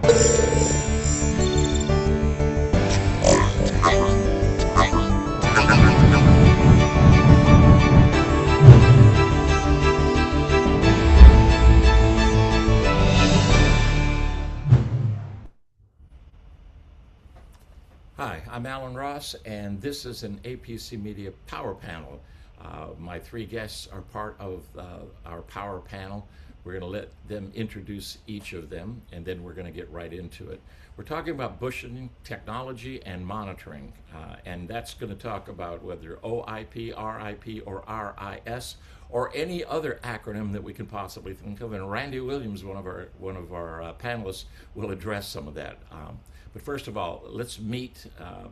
Hi, I'm Alan Ross, and this is an APC Media Power Panel. My three guests are part of our Power Panel. We're going to let them introduce each of them, and then we're going to get right into it. We're talking about bushing technology and monitoring, and that's going to talk about whether OIP, RIP, or RIS, or any other acronym that we can possibly think of. And Randy Williams, one of our panelists, will address some of that. But first of all, let's meet,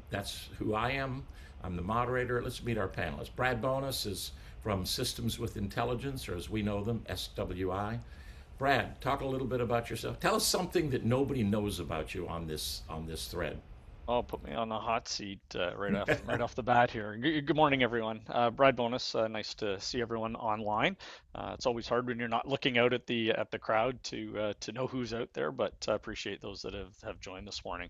that's who I am. I'm the moderator. Let's meet our panelists. Brad Bonus is from Systems with Intelligence, or as we know them, SWI. Brad, talk a little bit about yourself. Tell us something that nobody knows about you on this thread. Oh, put me on the hot seat right off the bat here. Good morning, everyone. Brad Bonus. Nice to see everyone online. It's always hard when you're not looking out at the crowd to know who's out there, but appreciate those that have joined this morning.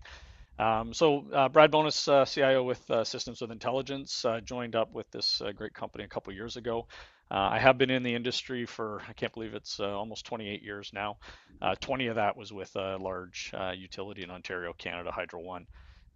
Brad Bonus, CIO with Systems with Intelligence, joined up with this great company a couple years ago. I have been in the industry for, I can't believe it's almost 28 years now. 20 of that was with a large utility in Ontario, Canada, Hydro One.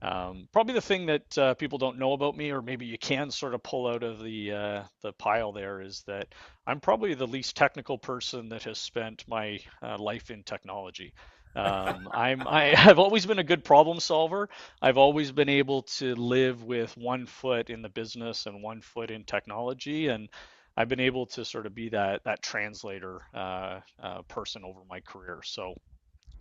Probably the thing that people don't know about me, or maybe you can sort of pull out of the pile there, is that I'm probably the least technical person that has spent my life in technology. I've always been a good problem solver. I've always been able to live with one foot in the business and one foot in technology, and I've been able to sort of be that translator person over my career. So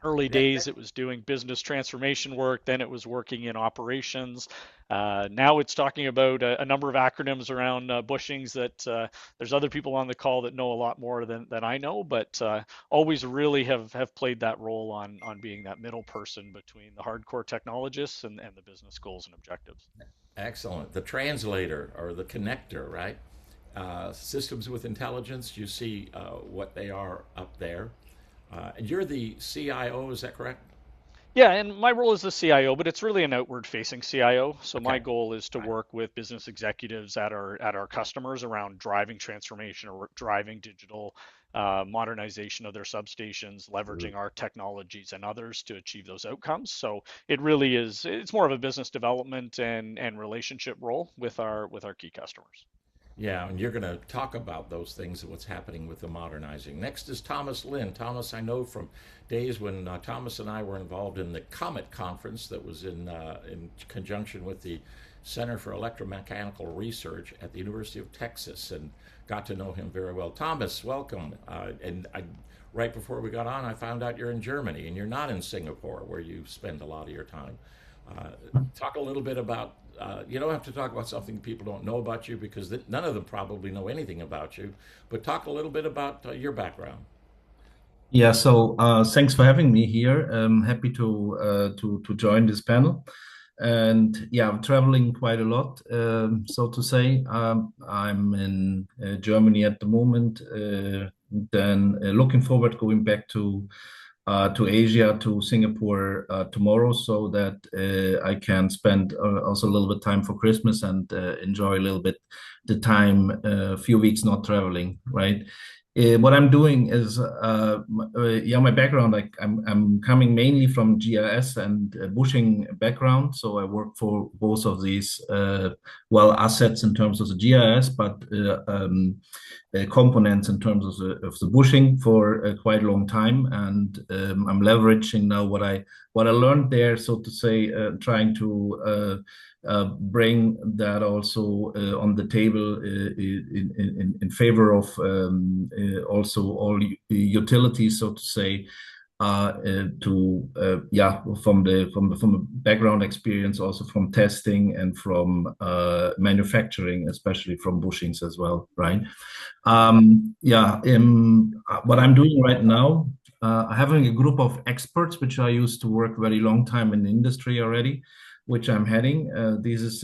early days, it was doing business transformation work. Then it was working in operations. Now it's talking about a number of acronyms around Bushings that there's other people on the call that know a lot more than I know, but always really have played that role on being that middle person between the hardcore technologists and the business goals and objectives. Excellent. The translator or the connector, right? Systems with Intelligence, you see what they are up there. And you're the CIO, is that correct? Yeah, and my role is the CIO, but it's really an outward-facing CIO. So my goal is to work with business executives at our customers around driving transformation or driving digital modernization of their substations, leveraging our technologies and others to achieve those outcomes. So it really is, it's more of a business development and relationship role with our key customers. Yeah, and you're going to talk about those things and what's happening with the modernizing. Next is Thomas Lynn. Thomas, I know from days when Thomas and I were involved in the COMET conference that was in conjunction with the Center for Electromechanical Research at the University of Texas, and got to know him very well. Thomas, welcome. Right before we got on, I found out you're in Germany, and you're not in Singapore, where you spend a lot of your time. Talk a little bit about, you don't have to talk about something people don't know about you, because none of them probably know anything about you, but talk a little bit about your background. Yeah, so thanks for having me here. I'm happy to join this panel. And yeah, I'm traveling quite a lot, so to say. I'm in Germany at the moment, then looking forward going back to Asia, to Singapore tomorrow, so that I can spend also a little bit time for Christmas and enjoy a little bit the time, a few weeks not traveling, right? What I'm doing is, my background, like I'm coming mainly from GIS and bushing background. So I work for both of these, assets in terms of the GIS, but components in terms of the bushing for a quite long time. And I'm leveraging now what I learned there, so to say, trying to bring that also on the table in favor of also all utilities, so to say, from the background experience, also from testing and from manufacturing, especially from bushings as well, right? What I'm doing right now, having a group of experts, which I used to work very long time in the industry already. which I'm heading. This is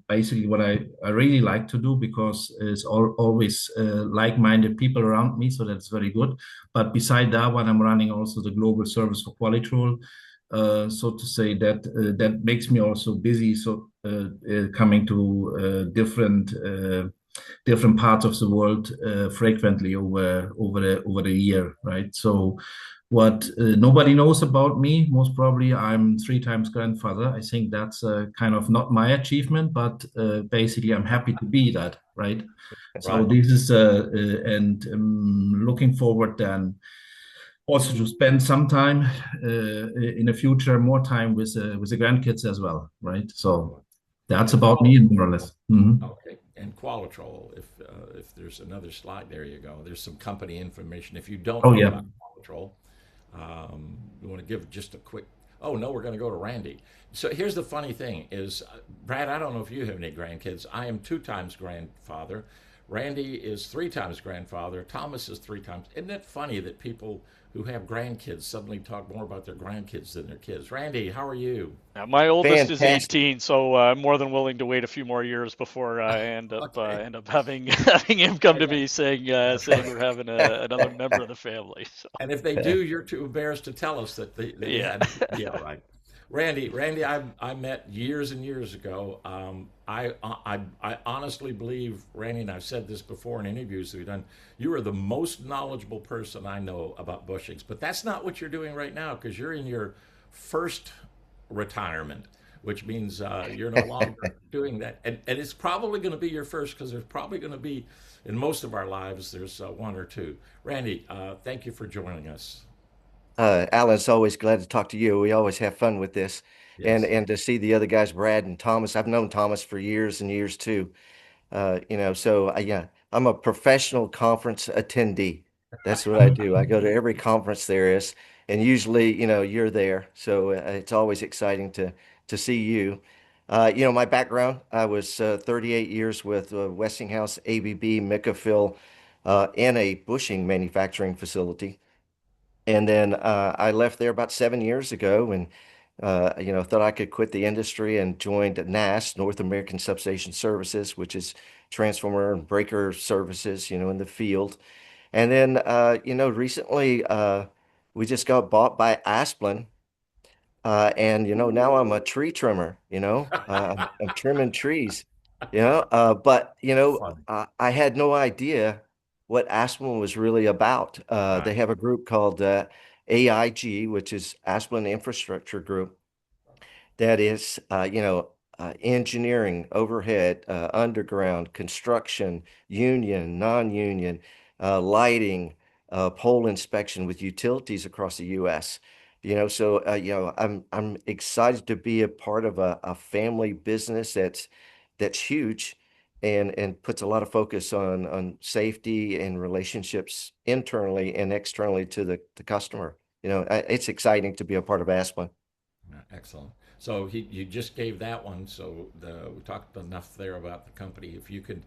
basically what I really like to do because it's always like-minded people around me, so that's very good. But beside that one, I'm running also the global service for Qualitrol. So to say that makes me also busy. So coming to different parts of the world frequently over the year, right? So what nobody knows about me, most probably I'm three times grandfather. I think that's kind of not my achievement, but basically I'm happy to be that, right? So Right. this is and looking forward then also to spend some time in the future, more time with the grandkids as well, right? So that's And about me more or less. Mhm. okay, and Qualitrol. If there's another slide, there you go. There's some company information. If you don't Oh know yeah. about Qualitrol, you want to give just a quick. Oh no, we're going to go to Randy. So here's the funny thing: is Brad. I don't know if you have any grandkids. I am two times grandfather. Randy is three times grandfather. Thomas is three times. Isn't it funny that people who have grandkids suddenly talk more about their grandkids than their kids? Randy, how are you? My oldest is Fantastic. 18, so I'm more than willing to wait a few more years before I Okay, end up having having him come I to got. me saying That's saying right. we're having another member of the family. So And if they do, you're too embarrassed to tell us that they yeah. had. Yeah, right. Randy, I met years and years ago. I honestly believe, Randy, and I've said this before in interviews that we've done. You are the most knowledgeable person I know about bushings, but that's not what you're doing right now because you're in your first retirement, which means you're no longer doing that. And it's probably going to be your first because there's probably going to be, in most of our lives, there's one or two. Randy, thank you for joining us. Alan's always glad to talk to you. We always have fun with this, and Yes. and to see the other guys, Brad and Thomas. I've known Thomas for years and years too. So yeah, I'm a professional conference attendee. That's what I do. I go to every conference there is, and usually, you're there. So it's always exciting to see you. My background, I was 38 years with Westinghouse, ABB, Micafil, in a bushing manufacturing facility. And then I left there about 7 years ago and thought I could quit the industry and joined NAS, North American Substation Services, which is transformer and breaker services, in the field. And then, recently we just got bought by Asplin, and now I'm a tree trimmer. I'm trimming trees. But Fun. I had no idea what Asplin was really about. They Right. have a group called AIG, which is Asplin Infrastructure Group, that is, engineering, overhead, underground, construction, union, non-union, lighting, pole inspection with utilities across the U.S. So I'm excited to be a part of a family business that's huge and puts a lot of focus on safety and relationships internally and externally to the customer. It's exciting to be a part of Asplin. Excellent. So you just gave that one. So we talked enough there about the company. If you could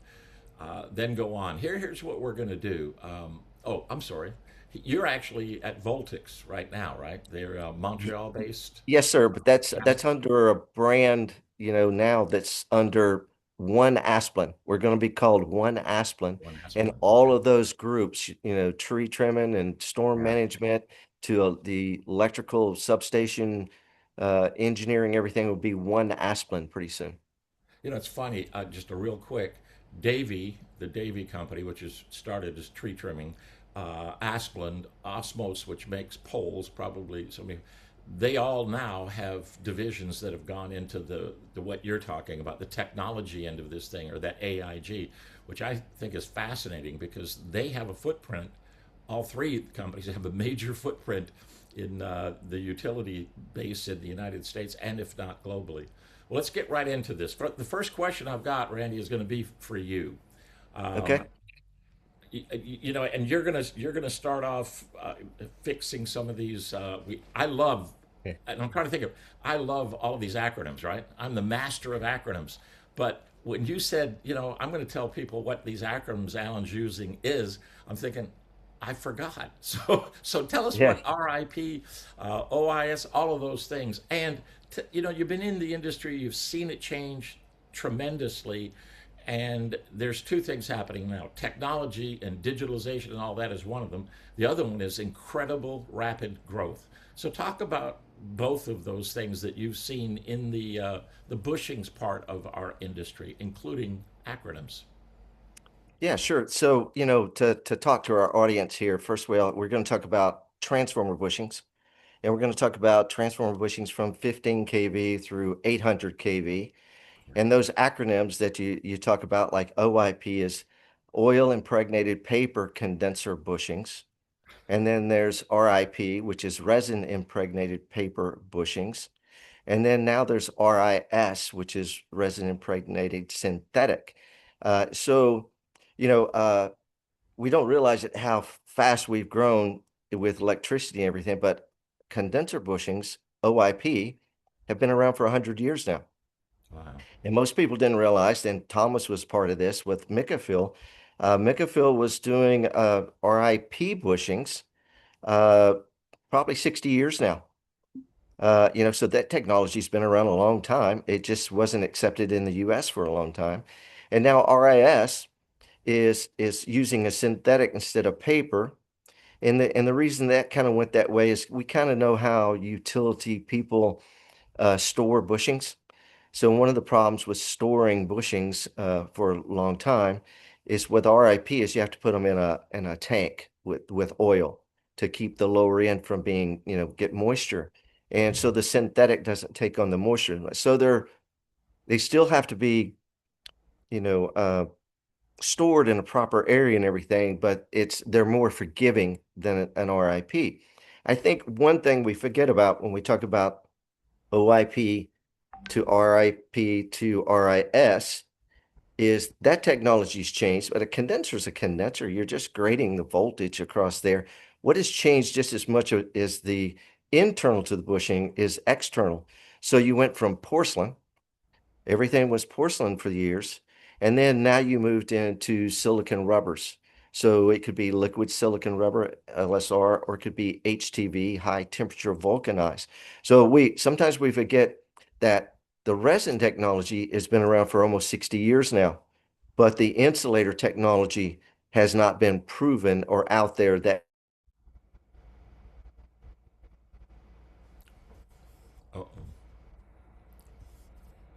then go on. Here's what we're going to do. Oh, I'm sorry. You're actually at Voltix right now, right? They're Montreal based. Yes, sir, but that's Yeah. that's under a brand, now that's under One Asplin. We're going to be called One Asplin, One has and one. all Okay. of those groups, tree trimming and storm Yeah. management to the electrical substation, engineering, everything will be One Asplin pretty soon. It's funny, just a real quick. Davy, the Davy company, which is started as tree trimming, Asplund, Osmos, which makes poles, probably. So, I mean, they all now have divisions that have gone into the what you're talking about, the technology end of this thing, or that AIG, which I think is fascinating because they have a footprint. All three companies have a major footprint in the utility base in the United States and if not globally. Well, let's get right into this. The first question I've got, Randy, is going to be for you. Okay. Um, and you're gonna start off fixing some of these. I love, and I'm trying to think of. I love all of these acronyms, right? I'm the master of acronyms. But when you said, I'm going to tell people what these acronyms Alan's using is, I'm thinking, I forgot. So tell us Yeah. what RIP, OIS, all of those things. And, you've been in the industry, you've seen it change tremendously. And there's two things happening now: technology and digitalization, and all that is one of them. The other one is incredible rapid growth. So talk about both of those things that you've seen in the bushings part of our industry, including acronyms. Yeah, sure. So, to talk to our audience here, first we're going to talk about transformer bushings, and we're going to talk about transformer bushings from 15 kV through 800 kV. And those acronyms that you talk about, like OIP, is oil impregnated paper condenser bushings. And then there's RIP, which is resin impregnated paper bushings. And then now there's RIS, which is resin impregnated synthetic. So, you know, uh, we don't realize it how fast we've grown with electricity and everything, but condenser bushings, OIP, have been around for 100 years now. Wow. And most people didn't realize, and Thomas was part of this with Micafil. Micafil was doing RIP bushings uh, probably 60 years now. So that technology's been around a long time. It just wasn't accepted in the US for a long time. And now RIS is using a synthetic instead of paper. And the reason that kind of went that way is we kind of know how utility people store bushings. So one of the problems with storing bushings for a long time is with RIP is you have to put them in a tank with oil to keep the lower end from being, get moisture. And so the synthetic doesn't take on the moisture. So they still have to be, you know, uh, stored in a proper area and everything, but they're more forgiving than an RIP. I think one thing we forget about when we talk about OIP to RIP to RIS is that technology's changed, but a condenser is a condenser. You're just grading the voltage across there. What has changed just as much as the internal to the bushing is external. So you went from porcelain, everything was porcelain for years, and then now you moved into silicon rubbers. So it could be liquid silicon rubber, LSR, or it could be HTV, high temperature vulcanized. So sometimes we forget that the resin technology has been around for almost 60 years now, but the insulator technology has not been proven or out there that. Uh-oh.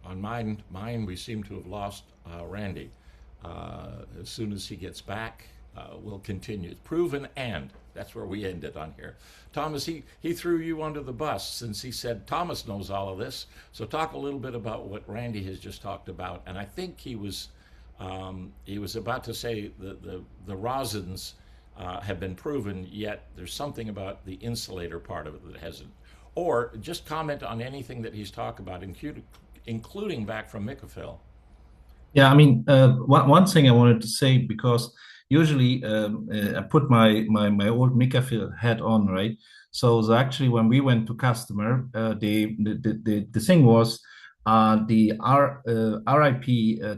On mine, we seem to have lost Randy. As soon as he gets back, we'll continue. Proven and that's where we ended on here. Thomas, he threw you under the bus since he said Thomas knows all of this. So talk a little bit about what Randy has just talked about. And I think he was about to say the rosins have been proven, yet there's something about the insulator part of it that hasn't. Or just comment on anything that he's talked about, including back from Micafil. Yeah, I mean, one thing I wanted to say, because usually I put my old Mikafil hat on, right? So actually, when we went to customer, the thing was the RIP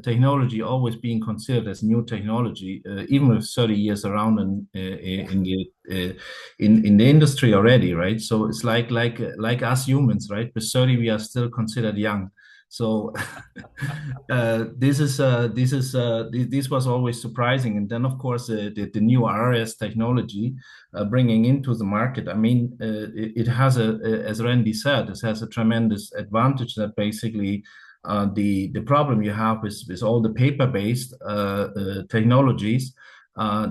technology always being considered as new technology, even with 30 years around in the industry already, right? So it's like us humans, right? With 30, we are still considered young. So this was always surprising, and then of course the new RS technology bringing into the market. I mean, it has as Randy said, it has a tremendous advantage that basically the problem you have with all the paper-based technologies.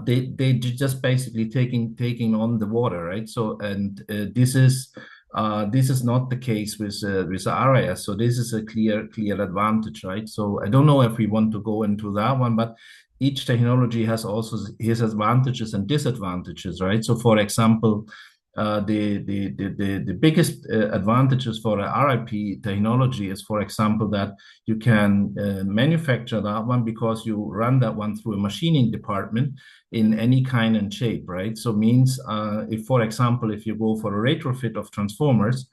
They just basically taking on the water, right? So and this is not the case with RIS, so this is a clear advantage, right? So I don't know if we want to go into that one, but each technology has also its advantages and disadvantages, right? So, for example, the biggest advantages for a RIP technology is, for example, that you can manufacture that one because you run that one through a machining department in any kind and shape, right? So means if, for example, if you go for a retrofit of transformers,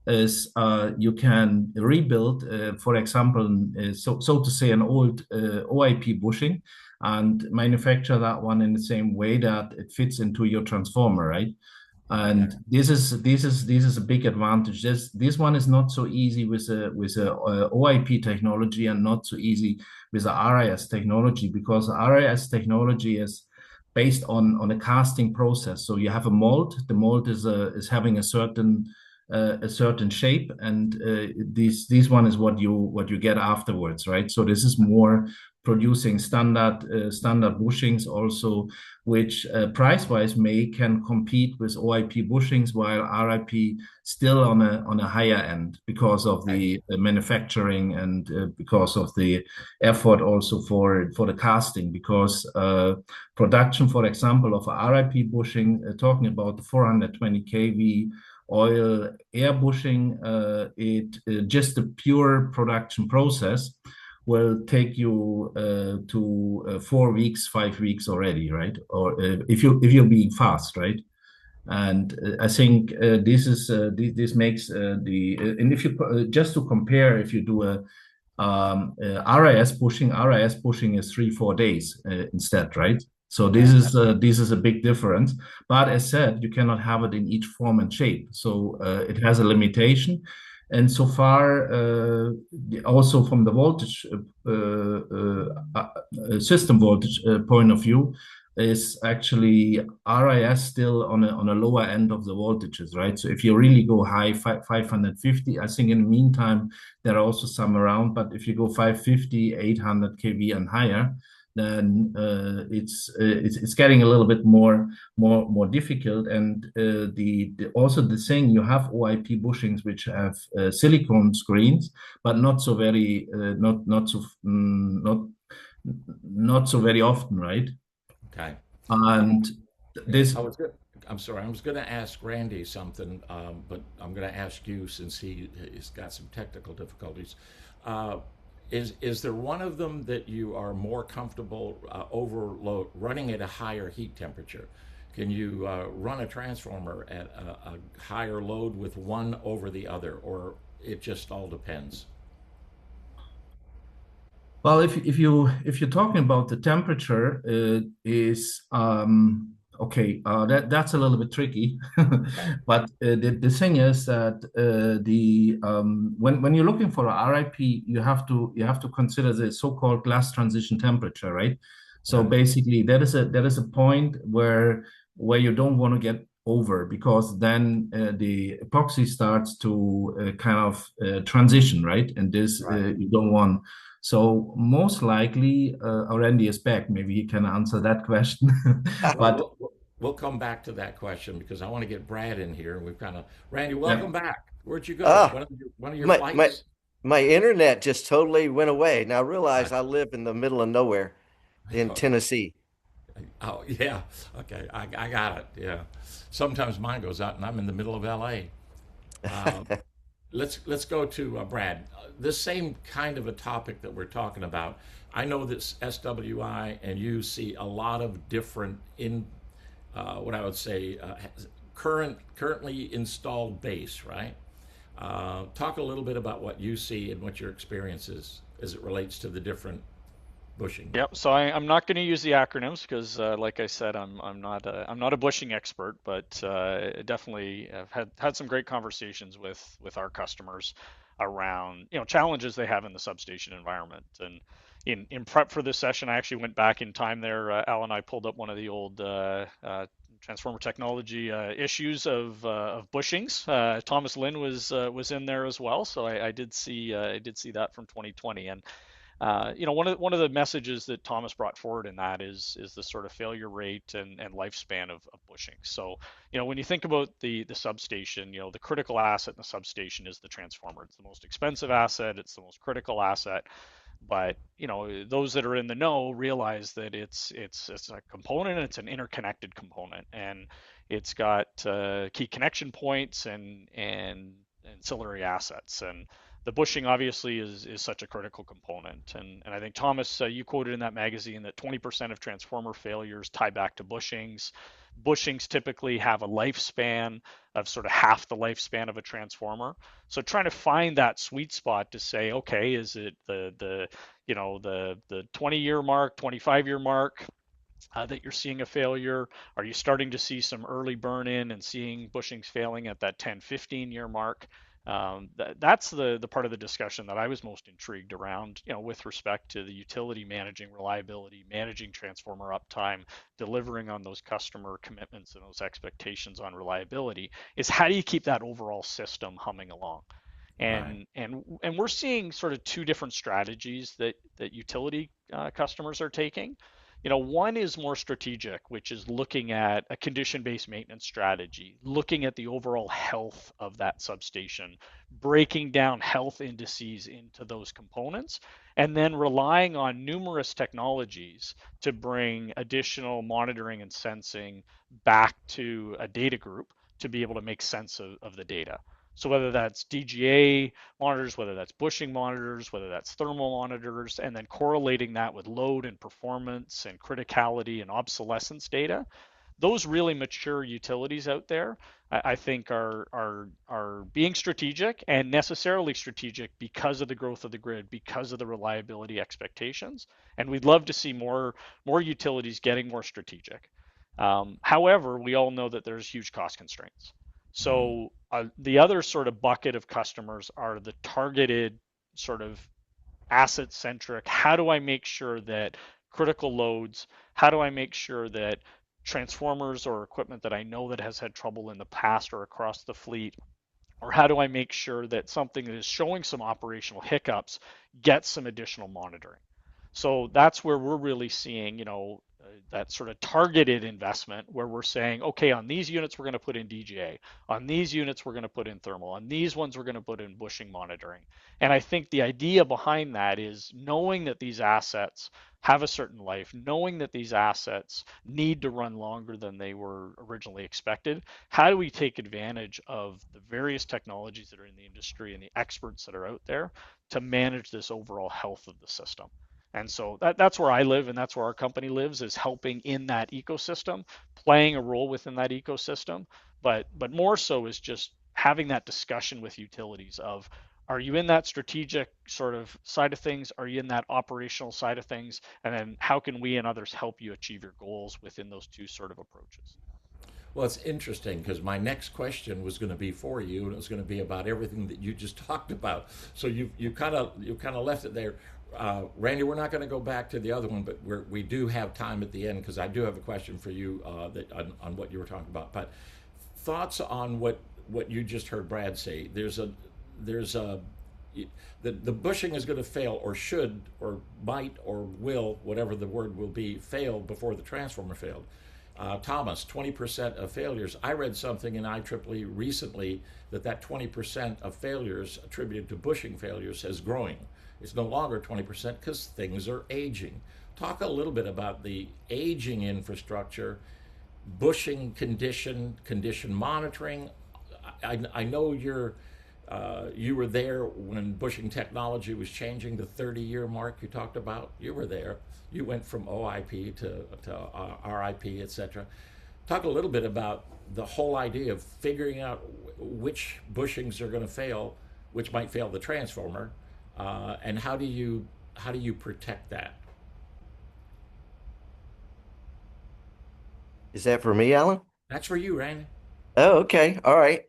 is you can rebuild, for example, so to say, an old OIP bushing and manufacture that one in the same way that it fits into your transformer, right? Okay. And this is a big advantage. This one is not so easy with a OIP technology and not so easy with a RIS technology, because RIS technology is based on a casting process. So you have a mold. The mold is having a certain shape, and this one is what you get afterwards, right? So this is more producing standard bushings also, which price-wise can compete with OIP bushings, while RIP still on a higher end because of Right. the manufacturing and because of the effort also for the casting. Because production, for example, of a RIP bushing, talking about the 420 kV oil air bushing, it just the pure production process will take you to 4 weeks, 5 weeks already, right? Or if you're being fast, right? And I think this makes and if you just to compare, if you do a RIS pushing is 3-4 days instead, right? So Okay. this is a big difference. But as said, you cannot have it in each form and shape. So it has a limitation. And so far, also from the voltage system voltage point of view, is actually RIS still on a lower end of the voltages, right? So if you really go high, 550, I think in the meantime there are also some around, but if you go 550, 800 kV and higher, then it's getting a little bit more difficult. And also the thing, you have OIP bushings which have silicone screens, but not so very not so very often, right? Okay. And Yeah, this, I'm sorry. I was going to ask Randy something, but I'm going to ask you since he's got some technical difficulties. Uh, is there one of them that you are more comfortable overload running at a higher heat temperature? Can you run a transformer at a higher load with one over the other, or it just all depends? well, if you're talking about the temperature, is okay. That's a little bit tricky, Okay. but the thing is that the when you're looking for a RIP, you have to consider the so-called glass transition temperature, right? So Right. basically, that is a point where you don't want to get over, because then the epoxy starts to kind of transition, right? And this Right. you don't want. So most likely, Randy is back. Maybe he can answer that question. Well, But we'll come back to that question because I want to get Brad in here. And we've kind of Randy, yeah, welcome back. Where'd you go? Ah, One of your my my flights? my internet just totally went away. Now I realize I Gotcha. live in the middle of nowhere in Tennessee. Oh, yeah. Okay, I got it. Yeah. Sometimes mine goes out, and I'm in the middle of LA. Uh, let's go to Brad. This same kind of a topic that we're talking about. I know that SWI and you see a lot of different what I would say currently installed base, right? Talk a little bit about what you see and what your experience is as it relates to the different bushings. Yep. So I'm not going to use the acronyms because, like I said, I'm not a bushing expert, but definitely have had some great conversations with our customers around challenges they have in the substation environment. And in prep for this session, I actually went back in time there. Al and I pulled up one of the old transformer technology issues of bushings. Thomas Lynn was in there as well, so I did see that from 2020. And one of the messages that Thomas brought forward in that is the sort of failure rate and lifespan of bushing. So, when you think about the substation, the critical asset in the substation is the transformer. It's the most expensive asset. It's the most critical asset. But those that are in the know realize that it's a component. It's an interconnected component, and it's got key connection points and ancillary assets. And the bushing obviously is such a critical component. And I think Thomas, you quoted in that magazine that 20% of transformer failures tie back to bushings. Bushings typically have a lifespan of sort of half the lifespan of a transformer. So trying to find that sweet spot to say, okay, is it the 20-year mark, 25-year mark? That you're seeing a failure? Are you starting to see some early burn in and seeing bushings failing at that 10, 15-year mark? That's the part of the discussion that I was most intrigued around, with respect to the utility managing reliability, managing transformer uptime, delivering on those customer commitments and those expectations on reliability, is how do you keep that overall system humming along? Right. And we're seeing sort of two different strategies that utility customers are taking. One is more strategic, which is looking at a condition-based maintenance strategy, looking at the overall health of that substation, breaking down health indices into those components, and then relying on numerous technologies to bring additional monitoring and sensing back to a data group to be able to make sense of the data. So whether that's DGA monitors, whether that's bushing monitors, whether that's thermal monitors, and then correlating that with load and performance and criticality and obsolescence data, those really mature utilities out there, I think are being strategic, and necessarily strategic because of the growth of the grid, because of the reliability expectations. And we'd love to see more utilities getting more strategic. However, we all know that there's huge cost constraints. Mm. So the other sort of bucket of customers are the targeted sort of asset centric. How do I make sure that critical loads, how do I make sure that transformers or equipment that I know that has had trouble in the past or across the fleet, or how do I make sure that something that is showing some operational hiccups gets some additional monitoring? So that's where we're really seeing, that sort of targeted investment where we're saying, okay, on these units, we're going to put in DGA. On these units, we're going to put in thermal. On these ones, we're going to put in bushing monitoring. And I think the idea behind that is knowing that these assets have a certain life, knowing that these assets need to run longer than they were originally expected. How do we take advantage of the various technologies that are in the industry and the experts that are out there to manage this overall health of the system? And so that's where I live, and that's where our company lives, is helping in that ecosystem, playing a role within that ecosystem. But more so is just having that discussion with utilities of, are you in that strategic sort of side of things? Are you in that operational side of things? And then how can we and others help you achieve your goals within those two sort of approaches? Well, it's interesting because my next question was going to be for you, and it was going to be about everything that you just talked about. So you kind of left it there. Randy, we're not going to go back to the other one, but we do have time at the end because I do have a question for you on what you were talking about. But thoughts on what you just heard Brad say? There's a the bushing is going to fail, or should, or might, or will, whatever the word will be, fail before the transformer failed. Thomas, 20% of failures. I read something in IEEE recently that 20% of failures attributed to bushing failures is growing. It's no longer 20% because things are aging. Talk a little bit about the aging infrastructure, bushing condition monitoring. I know you were there when bushing technology was changing, the 30-year mark you talked about. You were there. You went from OIP to RIP, etc. Talk a little bit about the whole idea of figuring out which bushings are going to fail, which might fail the transformer, and how do you protect that? Is that for me, Alan? That's for you, Randy. Oh, okay. All right.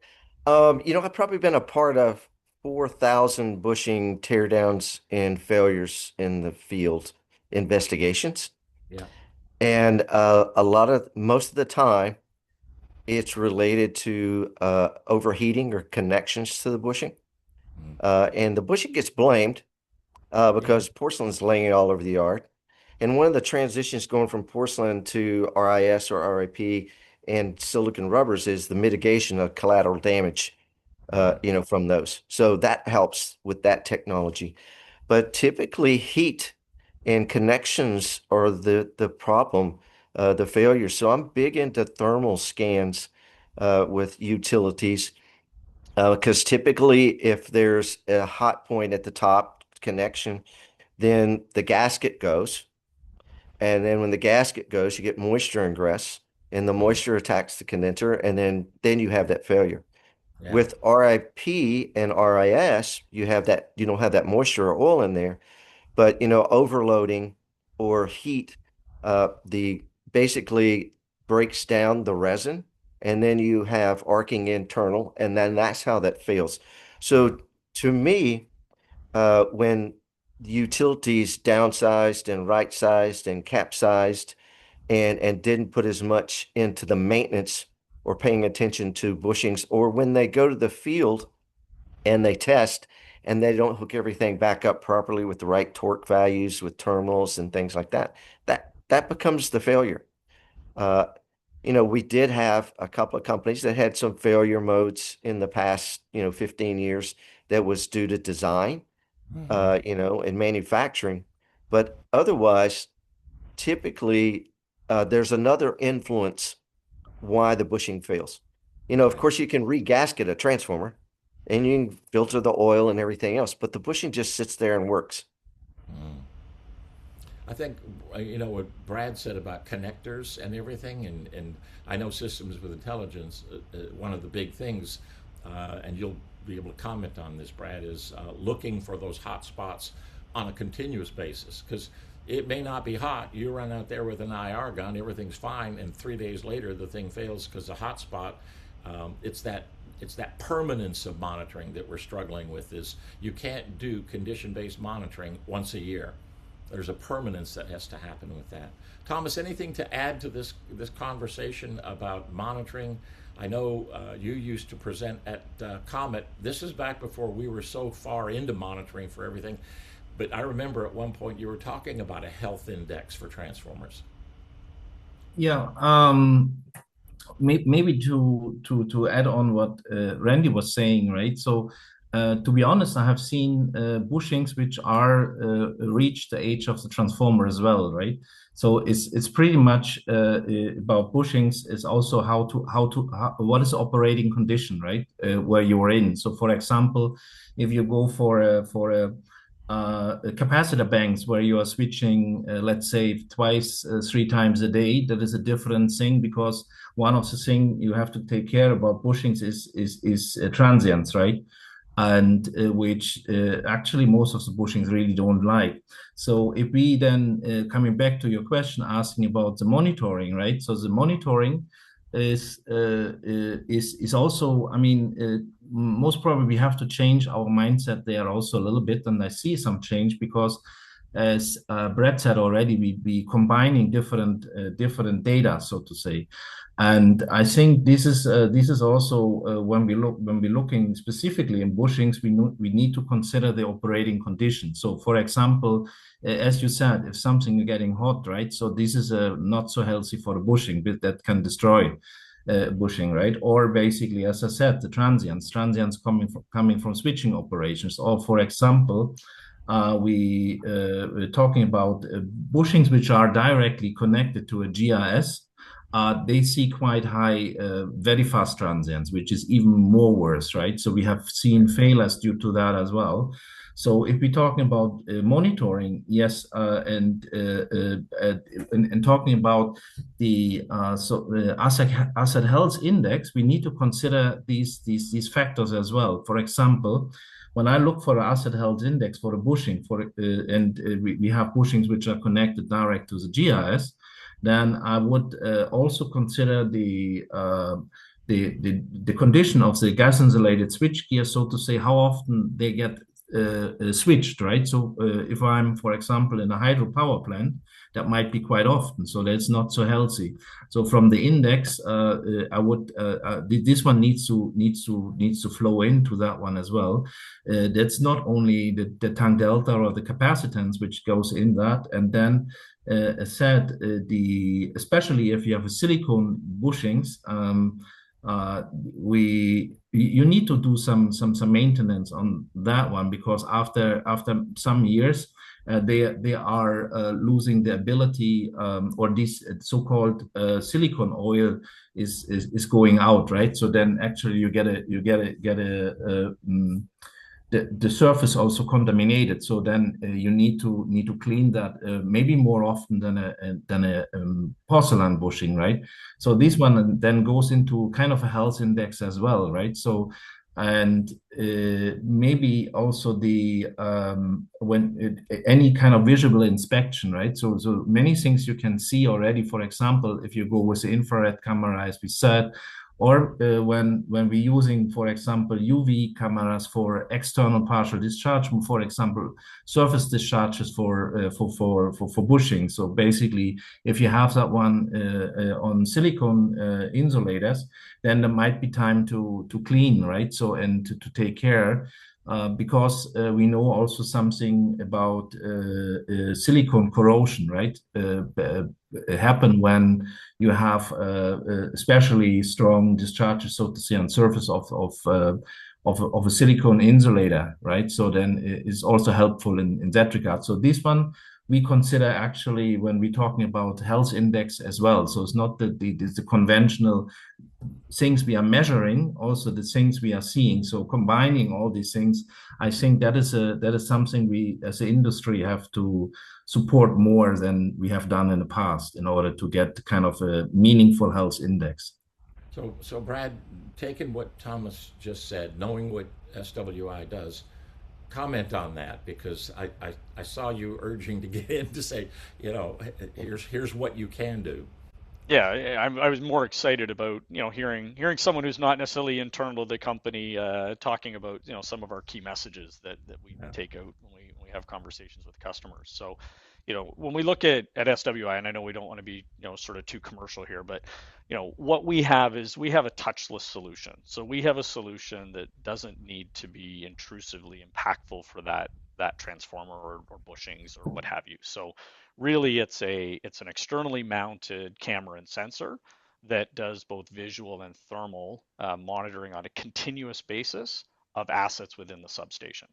I've probably been a part of 4,000 bushing teardowns and failures in the field investigations. Yeah. And most of the time, it's related to overheating or connections to the bushing. Mm. And the bushing gets blamed Yeah. because porcelain's laying all over the yard. And one of the transitions going from porcelain to RIS or RIP and silicon rubbers is the mitigation of collateral damage, Uh-huh. from those. So that helps with that technology. But typically, heat and connections are the problem, the failure. So I'm big into thermal scans with utilities because typically, if there's a hot point at the top connection, then the gasket goes. And then when the gasket goes, you get moisture ingress. and the moisture attacks the condenser, and then you have that failure. Yeah. With RIP and RIS, you don't have that moisture or oil in there, but overloading or heat, the basically breaks down the resin, and then you have arcing internal, and then that's how that fails. So to me, when utilities downsized and right-sized and capsized and didn't put as much into the maintenance or paying attention to bushings, or when they go to the field and they test and they don't hook everything back up properly with the right torque values with terminals and things like that, that becomes the failure. Uh, we did have a couple of companies that had some failure modes in the past, 15 years that was due to design, and manufacturing. But otherwise, typically, there's another influence why the bushing fails. Of course, you can regasket a transformer and you can filter the oil and everything else, but the bushing just sits there and works. I think what Brad said about connectors and everything, and I know systems with intelligence. One of the big things, and you'll be able to comment on this, Brad, is looking for those hot spots on a continuous basis, because it may not be hot. You run out there with an IR gun, everything's fine, and 3 days later the thing fails because the hot spot. It's that permanence of monitoring that we're struggling with. Is you can't do condition-based monitoring once a year. There's a permanence that has to happen with that. Thomas, anything to add to this conversation about monitoring? I know you used to present at Comet. This is back before we were so far into monitoring for everything. But I remember at one point you were talking about a health index for transformers. Yeah, maybe to add on what Randy was saying, right? So, to be honest, I have seen bushings which are reached the age of the transformer as well, right? So it's pretty much about bushings is also what is the operating condition, right? Where you're in. So, for example, if you go for a capacitor banks where you are switching, let's say twice, 3 times a day, that is a different thing, because one of the things you have to take care about bushings is transients, right? And which actually most of the bushings really don't like. So if we then coming back to your question, asking about the monitoring, right? So the monitoring is also, I mean, most probably we have to change our mindset there also a little bit, and I see some change because, as Brett said already, we combining different data, so to say, and I think this is also when we're looking specifically in bushings, we need to consider the operating conditions. So, for example, as you said, if something is getting hot, right? So this is not so healthy for the bushing, but that can destroy bushing, right? Or basically, as I said, the transients coming from switching operations, or for example, we're talking about bushings which are directly connected to a GIS. They see quite high, very fast transients, which is even more worse, right? So we have seen failures due to that as well. So if we're talking about monitoring, yes, and talking about the asset health index, we need to consider these factors as well. For example, when I look for an asset health index for a bushing, we have bushings which are connected direct to the GIS, then I would also consider the condition of the gas insulated switchgear, so to say, how often they get switched, right? So if I'm, for example, in a hydropower plant, that might be quite often, so that's not so healthy. So from the index, I would this one needs to flow into that one as well. That's not only the tank delta or the capacitance which goes in that, and then said especially if you have a silicone bushings, you need to do some maintenance on that one, because after some years they are losing the ability, or this so-called silicone oil is going out, right? So then actually you get a the surface also contaminated. So then you need to clean that maybe more often than a porcelain bushing, right? So this one then goes into kind of a health index as well, right? So and maybe also the any kind of visual inspection, right? So many things you can see already. For example, if you go with the infrared camera, as we said, or when we're using, for example, UV cameras for external partial discharge, for example, surface discharges for bushing. So basically, if you have that one on silicone insulators, then there might be time to clean, right? So and to take care. Because we know also something about silicone corrosion, right? Happen when you have especially strong discharges, so to say, on surface of a silicone insulator, right? So then it's also helpful in that regard. So this one we consider actually when we're talking about health index as well. So it's not the conventional things we are measuring, also the things we are seeing. So combining all these things, I think that is something we as an industry have to support more than we have done in the past in order to get kind of a meaningful health index. So Brad, taking what Thomas just said, knowing what SWI does, comment on that because I saw you urging to get in to say, here's what you can do. Yeah, I was more excited about hearing someone who's not necessarily internal to the company talking about some of our key messages that we take out when we have conversations with customers. So, when we look at SWI, and I know we don't want to be sort of too commercial here, but what we have is we have a touchless solution. So we have a solution that doesn't need to be intrusively impactful for that transformer or bushings or what have you. So really it's an externally mounted camera and sensor that does both visual and thermal monitoring on a continuous basis of assets within the substation.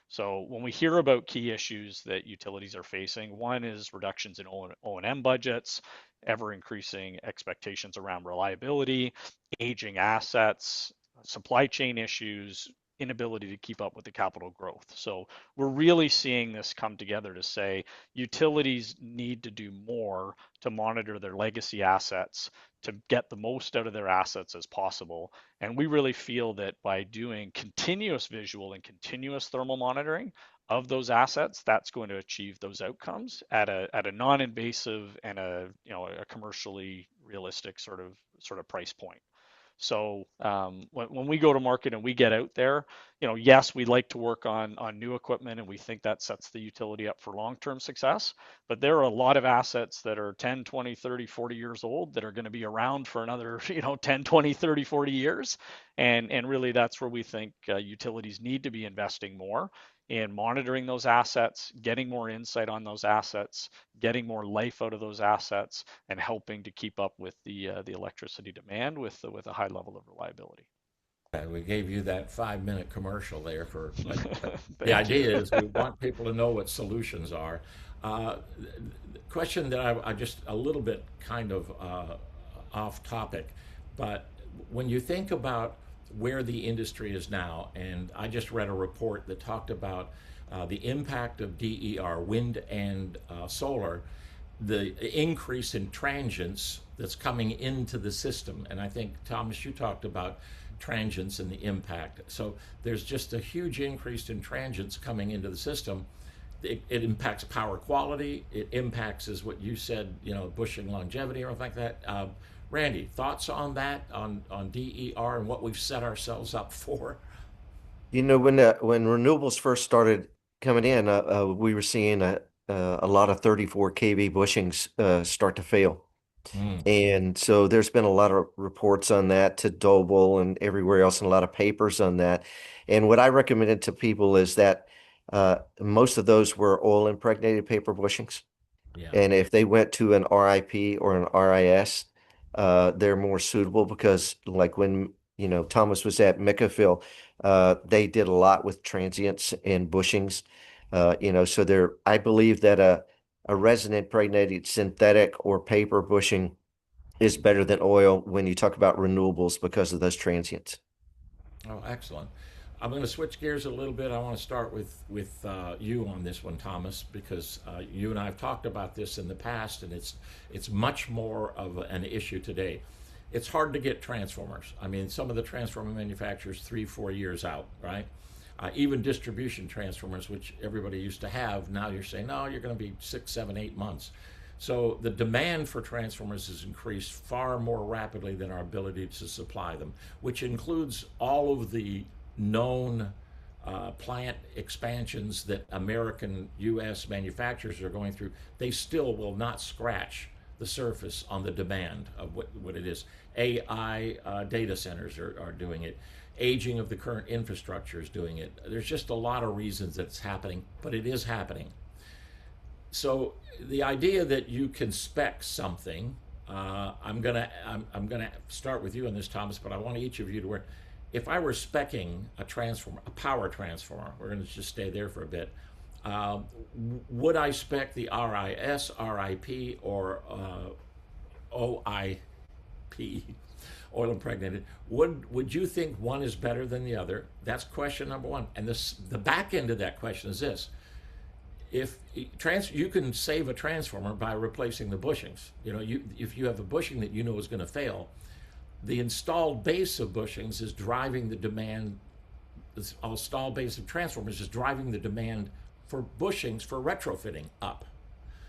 So when we hear about key issues that utilities are facing, one is reductions in O&M budgets, ever increasing expectations around reliability, aging assets, supply chain issues, inability to keep up with the capital growth. So we're really seeing this come together to say utilities need to do more to monitor their legacy assets to get the most out of their assets as possible. And we really feel that by doing continuous visual and continuous thermal monitoring of those assets, that's going to achieve those outcomes at a non-invasive and a commercially realistic sort of price point. So when we go to market and we get out there, yes, we like to work on new equipment and we think that sets the utility up for long-term success. But there are a lot of assets that are 10, 20, 30, 40 years old that are going to be around for another 10, 20, 30, 40 years. And really that's where we think utilities need to be investing more in monitoring those assets, getting more insight on those assets, getting more life out of those assets, and helping to keep up with the electricity demand with a high level of reliability. We gave you that 5-minute commercial there for the idea is we want people to know what solutions are. Question that I just a little bit kind of off topic, but when you think about where the industry is now, and I just read a report that talked about the impact of DER, wind and solar, the increase in transients that's coming into the system. And I think, Thomas, you talked about transients and the impact. So there's just a huge increase in transients coming into the system. It impacts power quality. It impacts, is what you said, bushing longevity or anything like that. Randy, thoughts on that, on DER and what we've set ourselves up for? When renewables first started coming in, we were seeing a lot of 34 kV bushings start to fail. And so there's been a lot of reports on that to Doble and everywhere else and a lot of papers on that. And what I recommended to people is that most of those were oil impregnated paper bushings. Yeah. And if they went to an RIP or an RIS, they're more suitable because like when, Thomas was at Micafil, they did a lot with transients and bushings, so I believe that a resin impregnated synthetic or paper bushing is better than oil when you talk about renewables because of those transients. Oh, excellent. I'm going to switch gears a little bit. I want to start with you on this one, Thomas, because you and I have talked about this in the past, and it's much more of an issue today. It's hard to get transformers. I mean, some of the transformer manufacturers 3-4 years out, right? Even distribution transformers, which everybody used to have, now you're saying, no, you're going to be 6, 7, 8 months. So the demand for transformers has increased far more rapidly than our ability to supply them, which includes all of the known plant expansions that American U.S. manufacturers are going through. They still will not scratch the surface on the demand of what it is. AI data centers are doing it. Aging of the current infrastructure is doing it. There's just a lot of reasons that it's happening, but it is happening. So the idea that you can spec something, I'm gonna start with you on this, Thomas, but I want each of you to work. If I were specing a transformer, a power transformer, we're going to just stay there for a bit. Would I spec the RIS, RIP, or OIP, oil impregnated? Would you think one is better than the other? That's question number one. And the back end of that question is this: if you can save a transformer by replacing the bushings. You know, if you have a bushing that you know is going to fail, the installed base of bushings is driving the demand. The installed base of transformers is driving the demand for bushings for retrofitting up.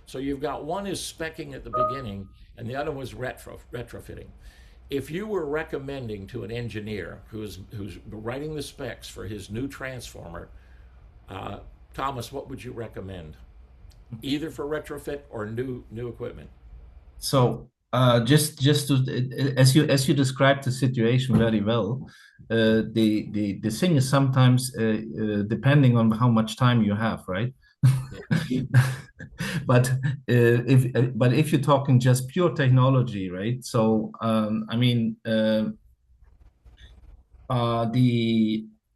So you've got one is speccing at the beginning, and the other was retrofitting. If you were recommending to an engineer who's writing the specs for his new transformer, Thomas, what would you recommend? Either for retrofit or new equipment? So just to as you described the situation very well, the thing is sometimes depending on how much time you have, right? But if you're talking just pure technology, right? So I mean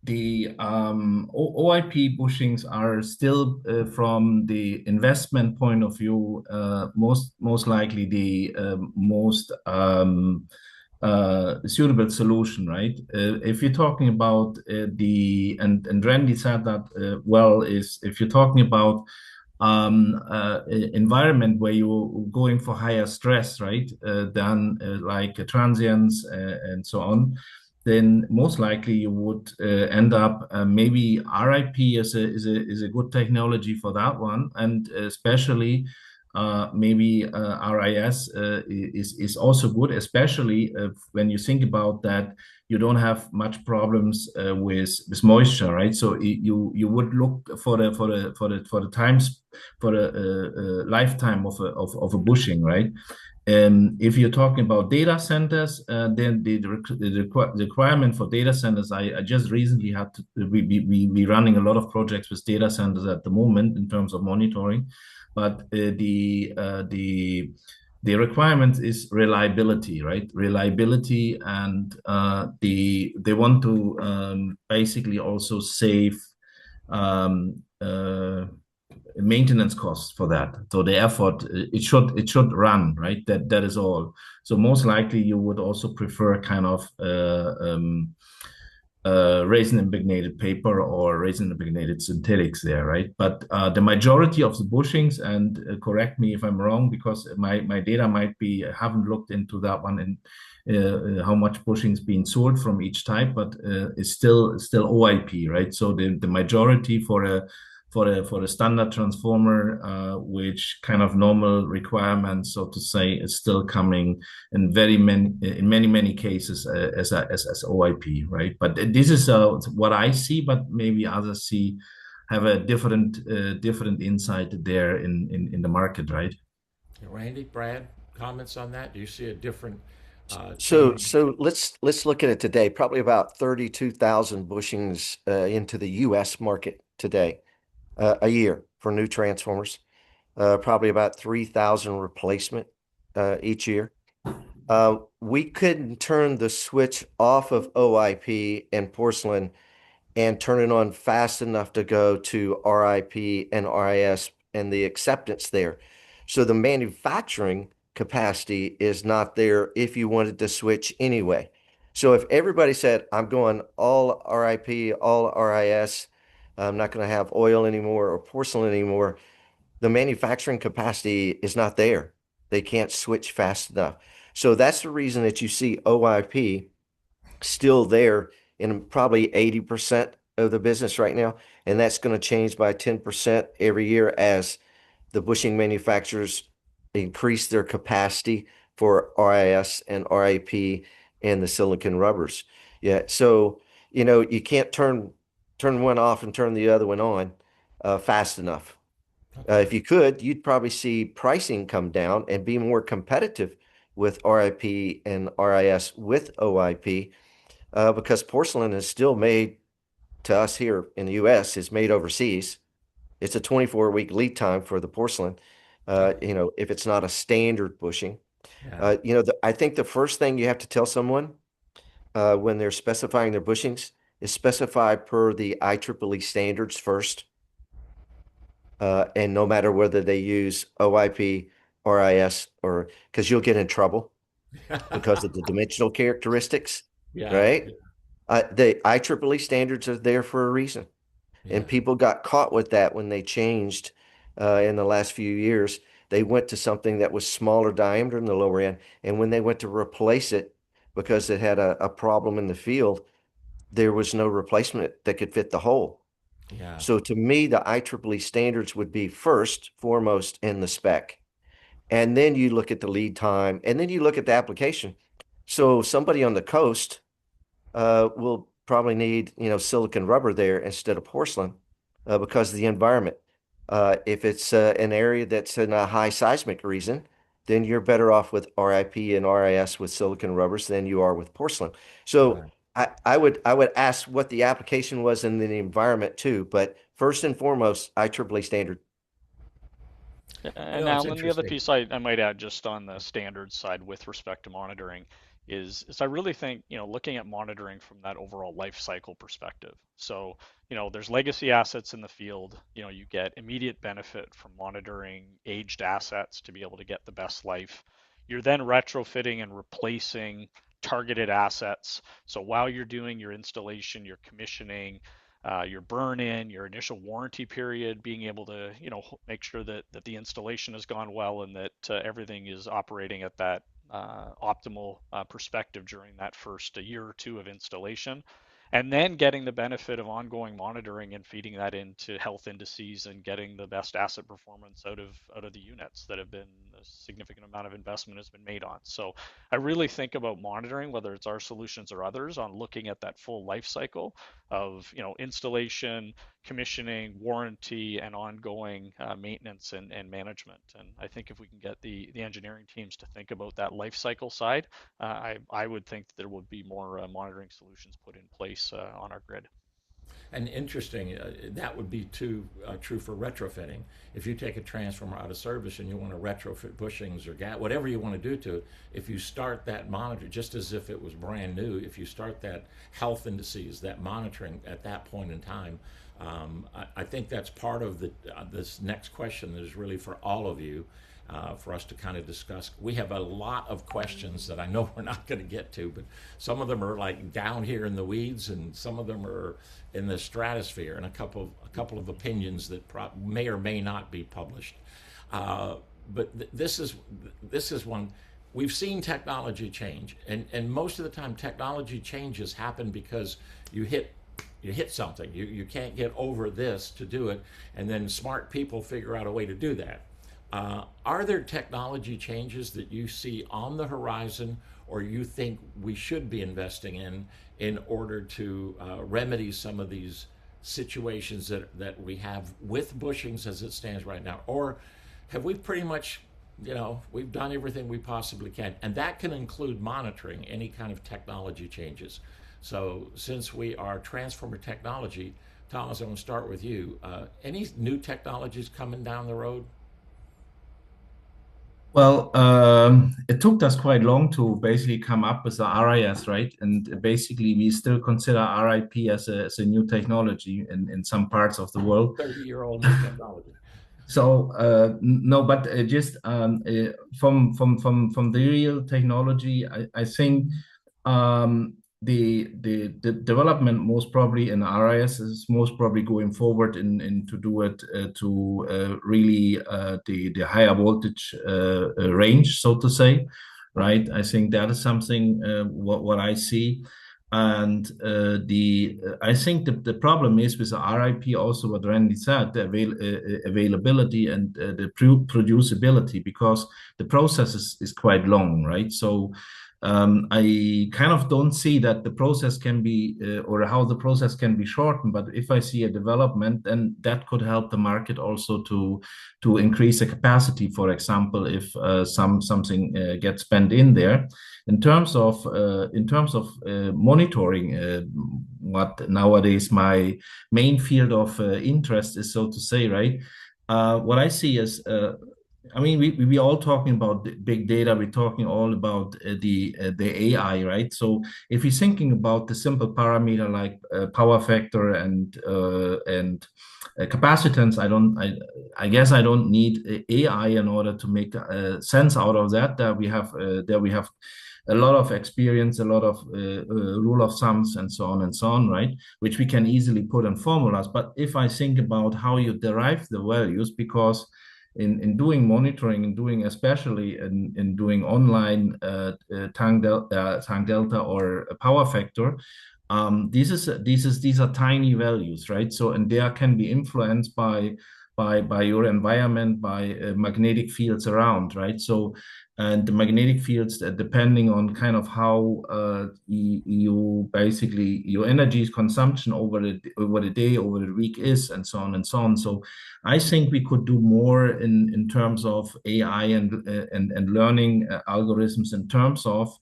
the OIP bushings are still, from the investment point of view, most likely the most suitable solution, right? If you're talking about and Randy said that well, is if you're talking about environment where you're going for higher stress, right, than like transients and so on, then most likely you would end up maybe RIP is a good technology for that one, and especially maybe RIS is also good, especially when you think about that you don't have much problems with moisture, right? So you would look for the times for the lifetime of a bushing, right? If you're talking about data centers, then the requirement for data centers, I just recently had to we running a lot of projects with data centers at the moment in terms of monitoring, but the requirement is reliability, right? Reliability, and they want to basically also save maintenance costs for that. So the effort, it should run, right? That is all. So most likely you would also prefer kind of resin impregnated paper or resin impregnated synthetics there, right? But the majority of the bushings, and correct me if I'm wrong, because my data might be, I haven't looked into that one, and how much bushings being sold from each type, but it's still OIP, right? So the majority for a standard transformer, which kind of normal requirements, so to say, is still coming in many cases as OIP, right? But this is what I see, but maybe others have a different insight there in the market, right? Randy, Brad, comments on that? Do you see a different? So let's look at it today. Probably about 32,000 bushings into the U.S. market today. A year for new transformers, probably about 3,000 replacement each year. We couldn't turn the switch off of OIP and porcelain and turn it on fast enough to go to RIP and RIS and the acceptance there. So the manufacturing capacity is not there if you wanted to switch anyway. So if everybody said, I'm going all RIP, all RIS, I'm not going to have oil anymore or porcelain anymore, the manufacturing capacity is not there. They can't switch fast enough. So that's the reason that you see OIP still there in probably 80% of the business right now. And that's going to change by 10% every year as the bushing manufacturers increase their capacity for RIS and RIP and the silicon rubbers. Yeah. So, you can't turn one off and turn the other one on fast enough. Okay. If you could, you'd probably see pricing come down and be more competitive with RIP and RIS with OIP, because porcelain is still made to us here in the US, is made overseas. It's a 24-week lead time for the porcelain, if it's not a standard bushing. Yeah. I think the first thing you have to tell someone when they're specifying their bushings is specify per the IEEE standards first. And no matter whether they use OIP, RIS, or because you'll get in trouble because of the dimensional characteristics, Yeah. right? The IEEE standards are there for a reason. Yeah. And people got caught with that when they changed in the last few years. They went to something that was smaller diameter in the lower end. And when they went to replace it because it had a problem in the field, there was no replacement that could fit the hole. Yeah. So to me, the IEEE standards would be first, foremost in the spec. And then you look at the lead time, and then you look at the application. So somebody on the coast will probably need, silicon rubber there instead of porcelain because of the environment. If it's an area that's in a high seismic region, then you're better off with RIP and RIS with silicon rubbers than you are with porcelain. So Right. I would ask what the application was in the environment too, but first and foremost, IEEE standard. And It's Alan, the other interesting. piece I might add just on the standards side with respect to monitoring is I really think, looking at monitoring from that overall life cycle perspective. So, there's legacy assets in the field, you get immediate benefit from monitoring aged assets to be able to get the best life. You're then retrofitting and replacing targeted assets. So while you're doing your installation, your commissioning, your burn-in, your initial warranty period, being able to, make sure that the installation has gone well and that everything is operating at that optimal perspective during that first year or two of installation. And then getting the benefit of ongoing monitoring and feeding that into health indices and getting the best asset performance out of the units that have been a significant amount of investment has been made on. So I really think about monitoring, whether it's our solutions or others, on looking at that full life cycle of installation, commissioning, warranty, and ongoing maintenance and management. And I think if we can get the engineering teams to think about that life cycle side, I would think there would be more monitoring solutions put in place on our grid. And interesting, that would be true for retrofitting. If you take a transformer out of service and you want to retrofit bushings or gas, whatever you want to do to it, if you start that monitor, just as if it was brand new, if you start that health indices, that monitoring at that point in time, I think that's part of this next question that is really for all of you, for us to kind of discuss. We have a lot of questions that I know we're not going to get to, but some of them are like down here in the weeds, and some of them are in the stratosphere, and a couple of opinions that may or may not be published. This is one. We've seen technology change, and most of the time technology changes happen because you hit something. You can't get over this to do it, and then smart people figure out a way to do that. Are there technology changes that you see on the horizon, or you think we should be investing in order to remedy some of these situations that we have with bushings as it stands right now? Or have we pretty much, we've done everything we possibly can? And that can include monitoring any kind of technology changes. So since we are transformer technology, Thomas, I'm going to start with you. Any new technologies coming down the road? Well, it took us quite long to basically come up with the RIS, right? And basically, we still consider RIP as a new technology in some parts of the world. 30-year-old new technology. So no, but just from the real technology, I think the development most probably in RIS is most probably going forward in to do it to really the higher voltage range, so to say, right? I think that is something what I see. And the I think the problem is with the RIP also what Randy said, the availability and the producibility, because the process is quite long, right? So I kind of don't see that the process can be or how the process can be shortened. But if I see a development, then that could help the market also to increase the capacity. For example, if something gets spent in there. In terms of monitoring, what nowadays my main field of interest is, so to say, right? What I see is I mean, we all talking about big data. We're talking all about the AI, right? So if you're thinking about the simple parameter like power factor and capacitance, I guess I don't need AI in order to make sense out of that. That we have a lot of experience, a lot of rule of thumbs, and so on, right? Which we can easily put in formulas. But if I think about how you derive the values, because in doing monitoring and doing especially in doing online tank delta or power factor, these are tiny values, right? So and they can be influenced by your environment, by magnetic fields around, right? So and the magnetic fields, depending on kind of how you basically your energy consumption over the day, over the week is, and so on and so on. So I think we could do more in terms of AI and learning algorithms in terms of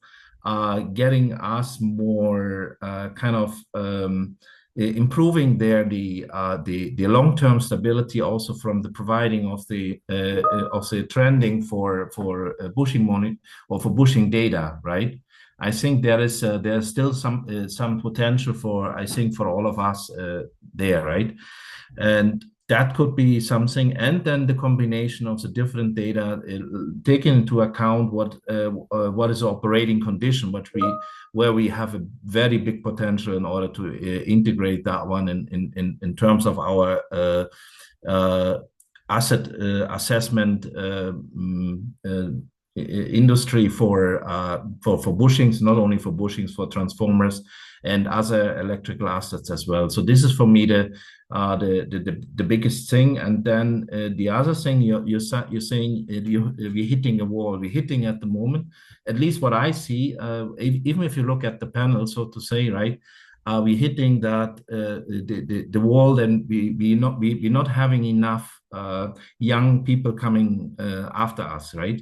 getting us more kind of improving the long-term stability also from the providing of the trending for bushing money or for bushing data, right? I think there's still some potential for, I think, for all of us there, right? And that could be something, and then the combination of the different data, taking into account what is the operating condition, where we have a very big potential in order to integrate that one in terms of our asset assessment industry for bushings, not only for bushings, for transformers and other electrical assets as well. So this is for me the biggest thing. And then the other thing you're saying we're hitting a wall. We're hitting at the moment, at least what I see. Even if you look at the panel, so to say, right? We're hitting that the wall, and we're not having enough young people coming after us, right?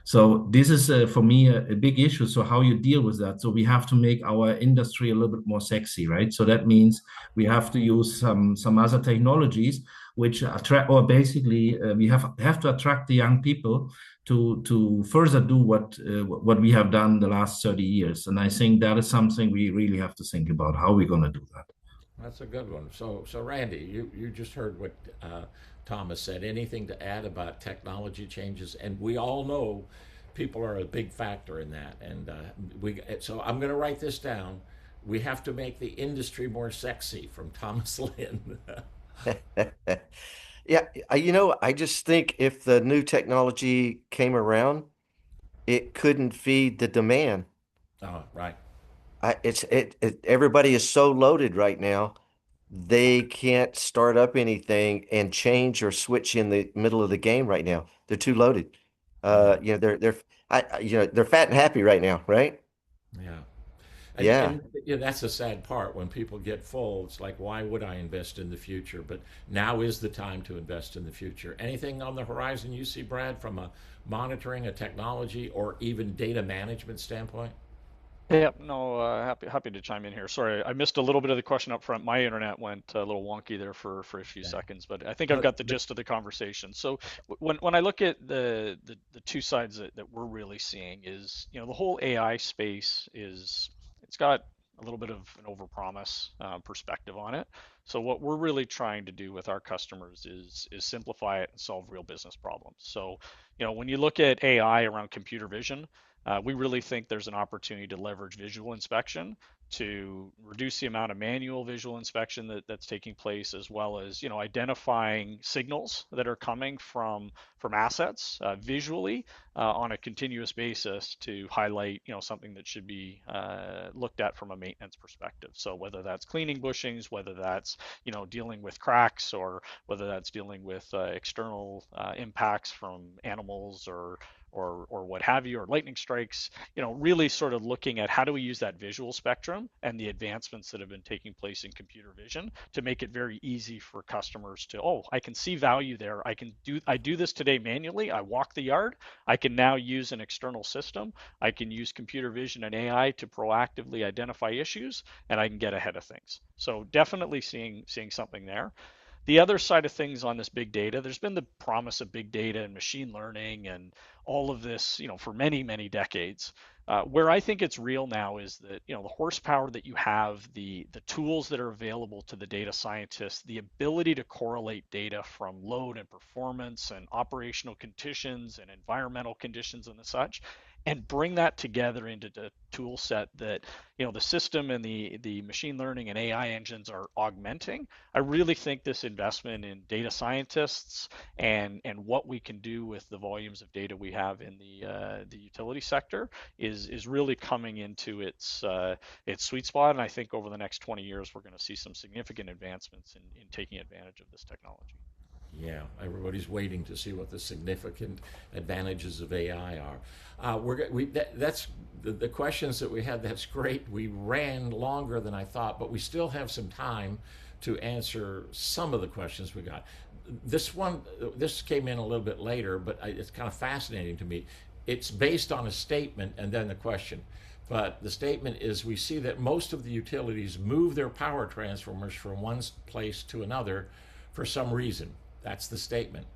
So this is for me a big issue. So how you deal with that? So we have to make our industry a little bit more sexy, right? So that means we have to use some other technologies which attract, or basically we have to attract the young people to further do what we have done the last 30 years. And I think that is something we really have to think about how we're going to do that. That's a good one. So Randy, you just heard what Thomas said. Anything to add about technology changes? And we all know people are a big factor in that. And so I'm going to write this down. We have to make the industry more sexy, from Thomas Lynn. Yeah, I just think if the new technology came around, it couldn't feed the demand. Oh, right. Everybody is so loaded right now, they can't start up anything and change or switch in the middle of the game right now. They're too loaded. They're fat and happy right now, right? Yeah. Yeah. And that's a sad part. When people get full, it's like, why would I invest in the future? But now is the time to invest in the future. Anything on the horizon you see, Brad, from a monitoring, a technology, or even data management standpoint? Yeah, no, happy to chime in here. Sorry, I missed a little bit of the question up front. My internet went a little wonky there for a few seconds, but I think I've got the gist of the conversation. So when I look at the two sides that we're really seeing is, the whole AI space it's got a little bit of an overpromise perspective on it. So what we're really trying to do with our customers is simplify it and solve real business problems. So, when you look at AI around computer vision, we really think there's an opportunity to leverage visual inspection to reduce the amount of manual visual inspection that's taking place, as well as identifying signals that are coming from assets visually on a continuous basis to highlight something that should be looked at from a maintenance perspective. So whether that's cleaning bushings, whether that's dealing with cracks, or whether that's dealing with external impacts from animals or what have you, or lightning strikes, really sort of looking at how do we use that visual spectrum and the advancements that have been taking place in computer vision to make it very easy for customers to, oh, I can see value there. I do this today manually. I walk the yard. I can now use an external system. I can use computer vision and AI to proactively identify issues, and I can get ahead of things. So definitely seeing something there. The other side of things on this big data, there's been the promise of big data and machine learning and all of this, for many, many decades. Where I think it's real now is that, the horsepower that you have, the tools that are available to the data scientists, the ability to correlate data from load and performance and operational conditions and environmental conditions and the such, and bring that together into the tool set that the system and the machine learning and AI engines are augmenting. I really think this investment in data scientists and what we can do with the volumes of data we have in the utility sector is really coming into its sweet spot. And I think over the next 20 years we're going to see some significant advancements in taking advantage of this technology. Yeah, everybody's waiting to see what the significant advantages of AI are. That's the questions that we had. That's great. We ran longer than I thought, but we still have some time to answer some of the questions we got. This came in a little bit later, but it's kind of fascinating to me. It's based on a statement and then the question. But the statement is, we see that most of the utilities move their power transformers from one place to another for some reason. That's the statement.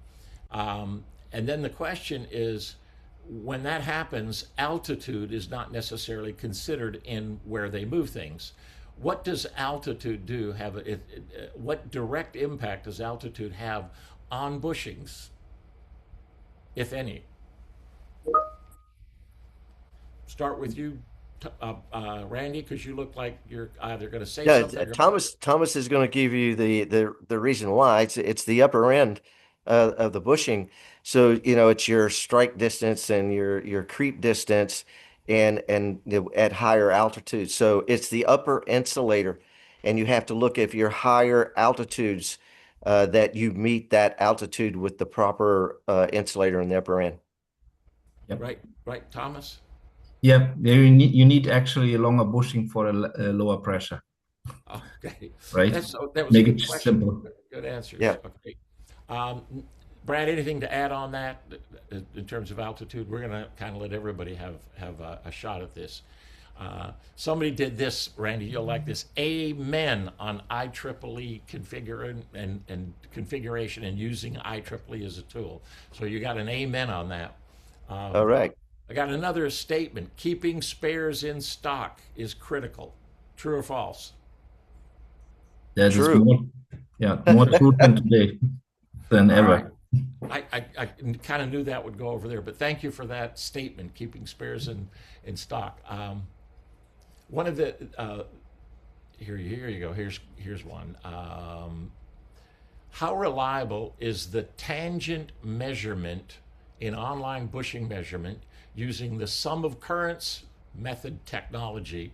And then the question is, when that happens, altitude is not necessarily considered in where they move things. What does altitude do? What direct impact does altitude have on bushings, if any? Start with you, Randy, because you look like you're either going to say something. Thomas is going to give you the reason why. It's the upper end of the bushing. So it's your strike distance and your creep distance, and at higher altitude. So it's the upper insulator, and you have to look if your higher altitudes that you meet that altitude with the proper insulator in the upper end. Yep. Right, Thomas. Yeah, you need actually a longer bushing for a lower pressure. Okay. Right. That was Make a it good question. simple. Good answers. Yeah. Okay. Brad, anything to add on that in terms of altitude? We're going to kind of let everybody have a shot at this. Somebody did this, Randy, you'll like this. Amen on IEEE configuration and using IEEE as a tool. So you got an amen on that. All right. I got another statement. Keeping spares in stock is critical. True or false? That True. Is more true than today than ever. Right. I kind of knew that would go over there, but thank you for that statement, keeping spares in stock. One of the, here you go, here's one. How reliable is the tangent measurement in online bushing measurement using the sum of currents method technology?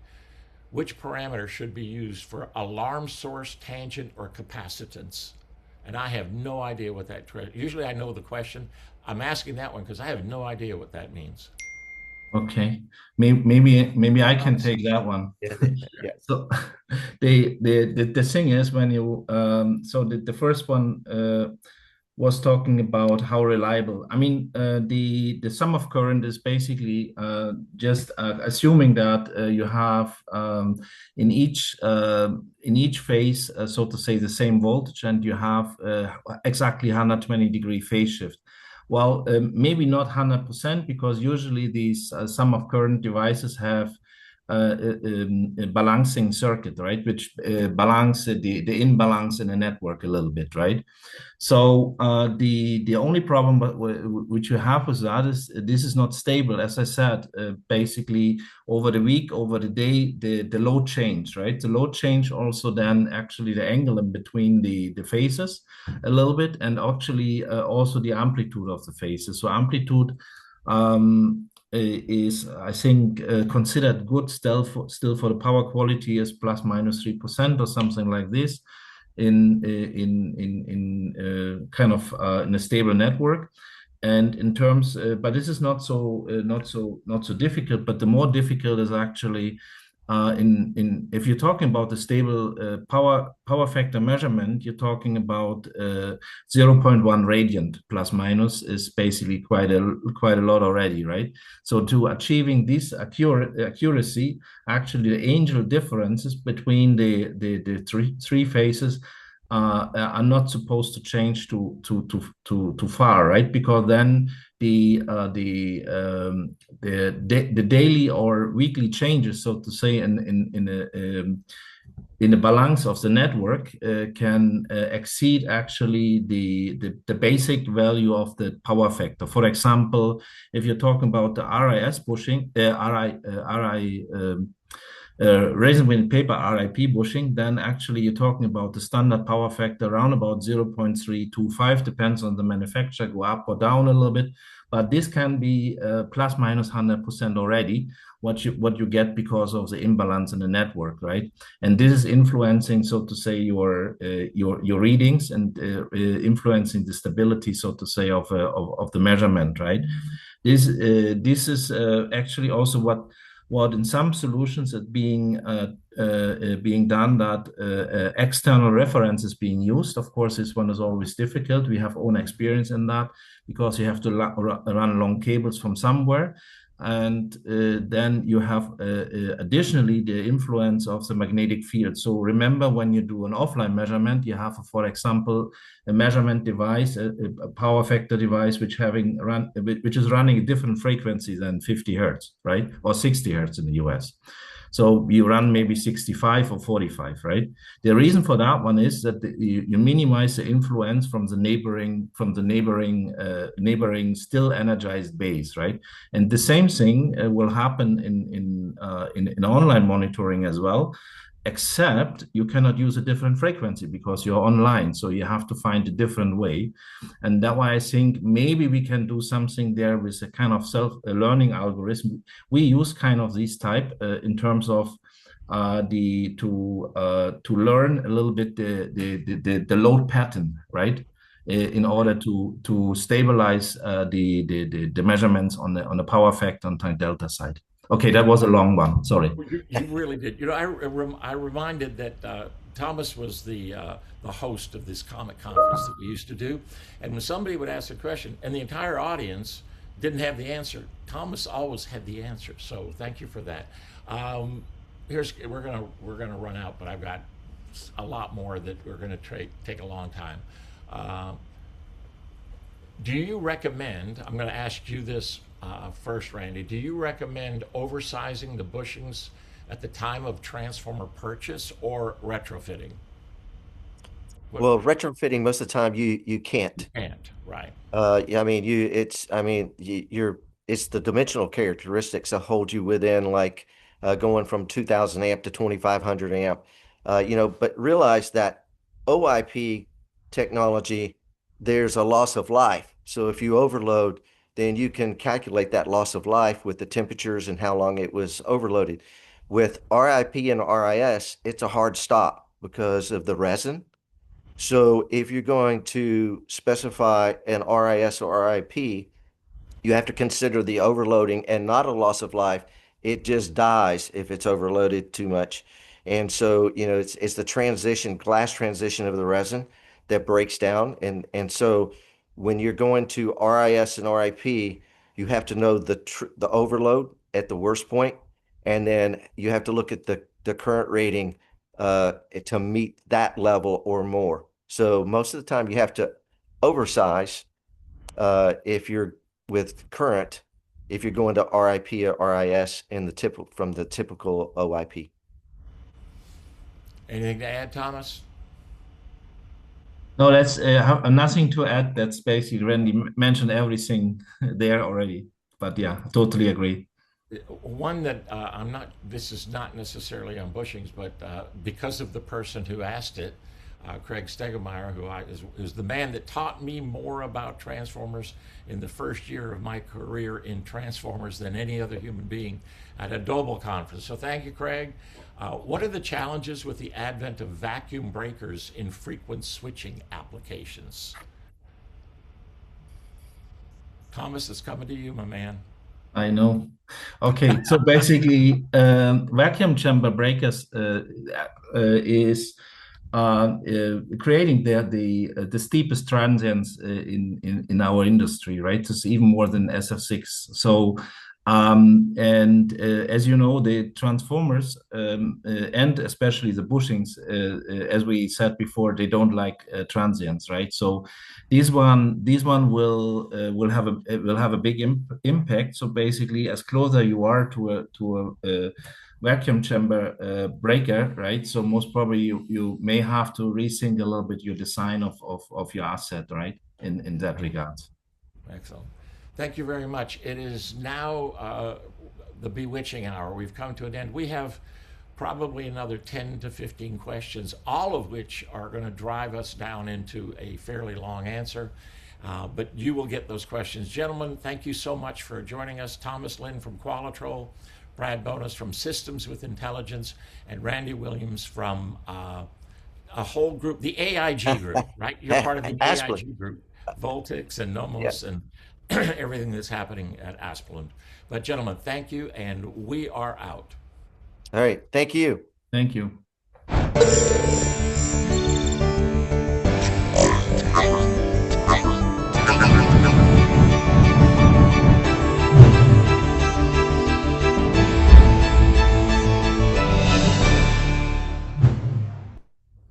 Which parameter should be used for alarm source, tangent, or capacitance? And I have no idea what that, usually I know the question. I'm asking that one because I have no idea what that means. Okay, maybe I can take that one. Yeah. So the thing is, when you so the first one was talking about how reliable. I mean, the sum of current is basically just assuming that you have in each phase, so to say, the same voltage, and you have exactly 120-degree phase shift. Well, maybe not 100%, because usually these sum of current devices have a balancing circuit, right? Which balance the imbalance in the network a little bit, right? So the only problem which you have with that is this is not stable. As I said, basically over the week, over the day, the load change, right? The load change also then actually the angle in between the phases a little bit, and actually also the amplitude of the phases. So amplitude is, I think, considered good still for the power quality is plus minus 3% or something like this in kind of in a stable network. And in terms, but this is not so difficult. But the more difficult is actually in if you're talking about the stable power factor measurement, you're talking about 0.1 radian plus minus is basically quite a lot already, right? So to achieving this accuracy, actually the angel differences between the three phases are not supposed to change too far, right? Because then the daily or weekly changes, so to say, in the balance of the network can exceed actually the basic value of the power factor. For example, if you're talking about the RIS bushing, resin wind paper RIP bushing, then actually you're talking about the standard power factor around about 0.325, depends on the manufacturer, go up or down a little bit. But this can be plus minus 100% already what you get because of the imbalance in the network, right? And this is influencing, so to say, your readings and influencing the stability, so to say, of the measurement, right? This is actually also what in some solutions is being done, that external reference is being used. Of course, this one is always difficult. We have own experience in that because you have to run long cables from somewhere. And then you have additionally the influence of the magnetic field. So remember, when you do an offline measurement, you have, for example, a measurement device, a power factor device, which is running a different frequency than 50 hertz, right? Or 60 hertz in the US. So you run maybe 65 or 45, right? The reason for that one is that you minimize the influence from the neighboring still energized base, right? And the same thing will happen in online monitoring as well, except you cannot use a different frequency because you're online. So you have to find a different way. And that's why I think maybe we can do something there with a kind of self-learning algorithm. We use kind of this type in terms of to learn a little bit the load pattern, right? In order to stabilize the measurements on the power factor on time delta side. Okay, that was a long one. Sorry. You really did. You know, I reminded that Thomas was the host of this comic conference that we used to do, and when somebody would ask a question and the entire audience didn't have the answer, Thomas always had the answer. So thank you for that. We're gonna run out, but I've got a lot more that we're gonna take a long time. Do you recommend? I'm going to ask you this first, Randy. Do you recommend oversizing the bushings at the time of transformer purchase or retrofitting? Well, retrofitting most of the time you can't. Can't, right? Yeah, I mean it's the dimensional characteristics that hold you within, like going from 2000 amp to 2500 amp. But realize that OIP technology, there's a loss of life. So if you overload, then you can calculate that loss of life with the temperatures and how long it was overloaded. With RIP and RIS, it's a hard stop because of the resin. So if you're going to specify an RIS or RIP, you have to consider the overloading and not a loss of life. It just dies if it's overloaded too much. And so, it's the glass transition of the resin that breaks down. And so when you're going to RIS and RIP, you have to know the overload at the worst point, and then you have to look at the current rating to meet that level or more. So most of the time you have to oversize if you're with current, if you're going to RIP or RIS in the from the typical OIP. Anything to add, Thomas? No, that's nothing to add. That's basically Randy mentioned everything there already. But yeah, totally agree. One that I'm not, this is not necessarily on bushings, but because of the person who asked it, Craig Stegemeyer, who is the man that taught me more about transformers in the first year of my career in transformers than any other human being at a Doble conference. So thank you, Craig. What are the challenges with the advent of vacuum breakers in frequent switching applications? Thomas, it's coming to you, my man. I know. Okay, so basically, vacuum chamber breakers is creating the steepest transients in our industry, right? It's even more than SF6. So, as you know, the transformers and especially the bushings, as we said before, they don't like transients, right? So, this one will have a big impact. So basically, as closer you are to a vacuum chamber breaker, right? So most probably you may have to rethink a little bit your design of your asset, right? In that regard. Excellent. Thank you very much. It is now the bewitching hour. We've come to an end. We have probably another 10 to 15 questions, all of which are going to drive us down into a fairly long answer. But you will get those questions. Gentlemen, thank you so much for joining us. Thomas Lin from Qualitrol, Brad Bonus from Systems with Intelligence, and Randy Williams from a whole group, the AIG group, right? You're part of the AIG group, Voltix and Nomos and everything that's happening at Asplund. But gentlemen, thank you, and we are out. All right. Thank you. Thank you.